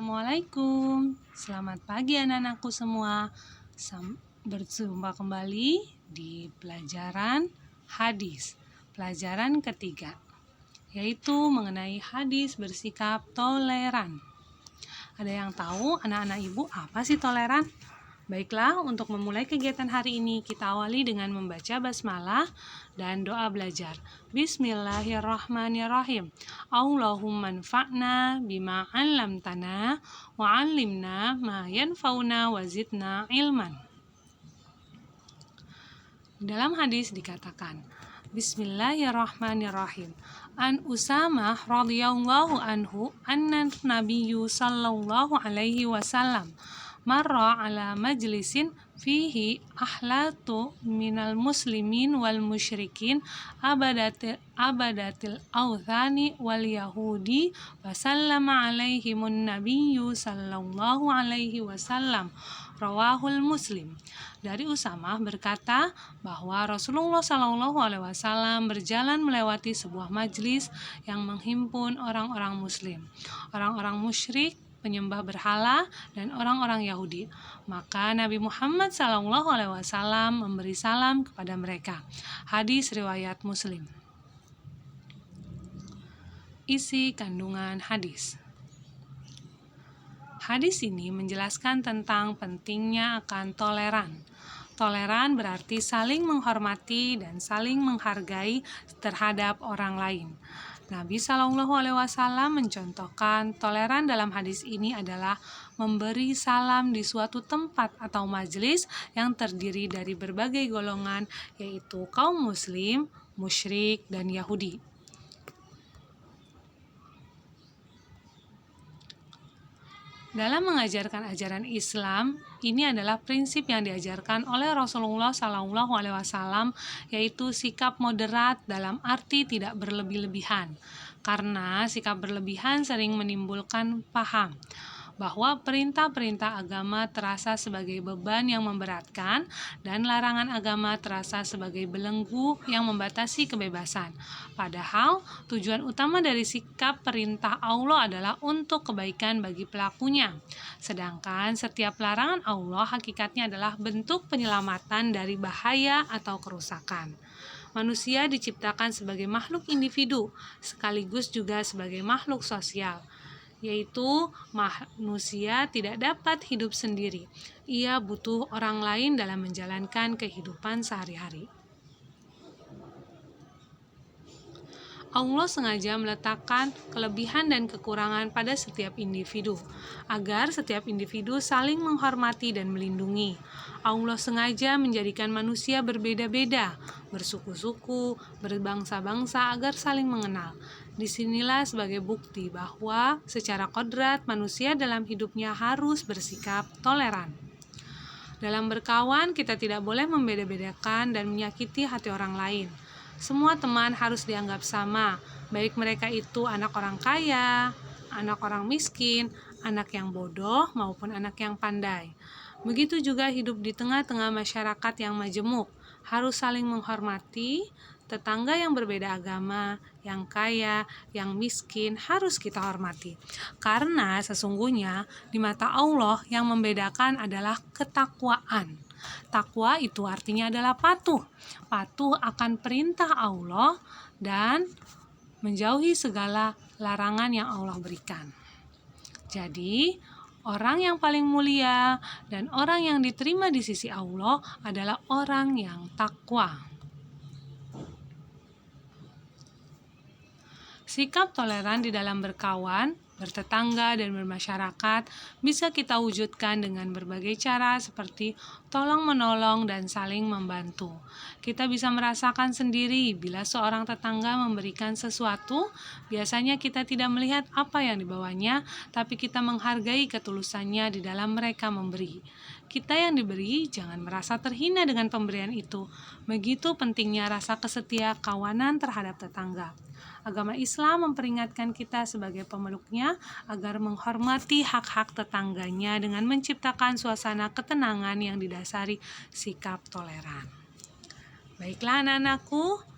Assalamualaikum. Selamat pagi anak-anakku semua. Berjumpa kembali di pelajaran hadis. Pelajaran ketiga, yaitu mengenai hadis bersikap toleran. Ada yang tahu anak-anak ibu apa sih toleran? Baiklah, untuk memulai kegiatan hari ini kita awali dengan membaca basmalah dan doa belajar. Bismillahirrahmanirrahim. Allahumma anfa'na bima 'allamtana wa 'allimna ma yanfa'una wa zidna ilman. Dalam hadis dikatakan, Bismillahirrahmanirrahim. An Usamah radhiyallahu anhu anna Nabiyyu sallallahu alaihi wasallam marra ala majlisin fihi ahlatu minal muslimin wal musyrikin abadatil awthani wal yahudi wa sallama alaihimun nabiyyu sallallahu alaihi wasallam. Rawahul Muslim. Dari Usamah berkata bahwa Rasulullah sallallahu alaihi wasallam berjalan melewati sebuah majlis yang menghimpun orang-orang muslim, orang-orang musyrik, penyembah berhala, dan orang-orang Yahudi. Maka Nabi Muhammad SAW memberi salam kepada mereka. Hadis riwayat Muslim. Isi kandungan hadis. Hadis ini menjelaskan tentang pentingnya akan toleran. Toleran berarti saling menghormati dan saling menghargai terhadap orang lain. Nabi SAW mencontohkan toleran dalam hadis ini adalah memberi salam di suatu tempat atau majelis yang terdiri dari berbagai golongan, yaitu kaum muslim, musyrik, dan Yahudi. Dalam mengajarkan ajaran Islam, ini adalah prinsip yang diajarkan oleh Rasulullah SAW, yaitu sikap moderat dalam arti tidak berlebih-lebihan. Karena sikap berlebihan sering menimbulkan paham bahwa perintah-perintah agama terasa sebagai beban yang memberatkan dan larangan agama terasa sebagai belenggu yang membatasi kebebasan. Padahal tujuan utama dari sikap perintah Allah adalah untuk kebaikan bagi pelakunya. Sedangkan setiap larangan Allah hakikatnya adalah bentuk penyelamatan dari bahaya atau kerusakan. Manusia diciptakan sebagai makhluk individu, sekaligus juga sebagai makhluk sosial, yaitu manusia tidak dapat hidup sendiri. Ia butuh orang lain dalam menjalankan kehidupan sehari-hari. Allah sengaja meletakkan kelebihan dan kekurangan pada setiap individu, agar setiap individu saling menghormati dan melindungi. Allah sengaja menjadikan manusia berbeda-beda, bersuku-suku, berbangsa-bangsa agar saling mengenal. Disinilah sebagai bukti bahwa secara kodrat manusia dalam hidupnya harus bersikap toleran. Dalam berkawan, kita tidak boleh membeda-bedakan dan menyakiti hati orang lain. Semua teman harus dianggap sama, baik mereka itu anak orang kaya, anak orang miskin, anak yang bodoh maupun anak yang pandai. Begitu juga hidup di tengah-tengah masyarakat yang majemuk, harus saling menghormati. Tetangga yang berbeda agama, yang kaya, yang miskin harus kita hormati. Karena sesungguhnya di mata Allah yang membedakan adalah ketakwaan. Takwa itu artinya adalah patuh. Patuh akan perintah Allah dan menjauhi segala larangan yang Allah berikan. Jadi, orang yang paling mulia dan orang yang diterima di sisi Allah adalah orang yang takwa. Sikap toleran di dalam berkawan, bertetangga, dan bermasyarakat bisa kita wujudkan dengan berbagai cara seperti tolong-menolong dan saling membantu. Kita bisa merasakan sendiri bila seorang tetangga memberikan sesuatu, biasanya kita tidak melihat apa yang dibawanya, tapi kita menghargai ketulusannya di dalam mereka memberi. Kita yang diberi jangan merasa terhina dengan pemberian itu. Begitu pentingnya rasa kesetia kawanan terhadap tetangga. Agama Islam memperingatkan kita sebagai pemeluknya agar menghormati hak-hak tetangganya dengan menciptakan suasana ketenangan yang didasari sikap toleran. Baiklah anak-anakku,